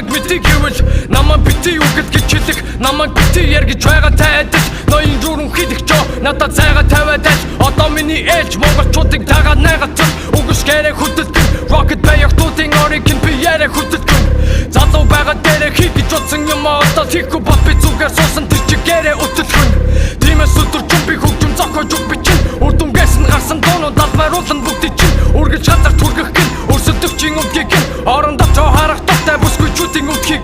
намайг мэдээ гэвэл намайг битээ юу гэж хэлэх намайг битээ яргэж байгаа тайдаж ноён юурын хийх чоо надад зайгаа тавиад одоо миний ээлж монголчуудыг дагаад найгацсан үгс гэрэ хөдөлгөн rocket баях тутын орикин би яриа хөдөлгөн залуу байгаа дээрээ хийх гэж утсан юм одоо хийхгүй бат би зүгээр суусан тэр чи гэрэ өдөлгөн тиймээс өдөр чим би хөгжим зохиож өг бичин үрдүнгээс нь гарсан дуунууд албаруулан бүгдий чинь үргэлж хазар түргэх гин өрсөлдөгчийн үдгийг орондоо цоо харах тохтой бүсгүй чүүдийн үдгийг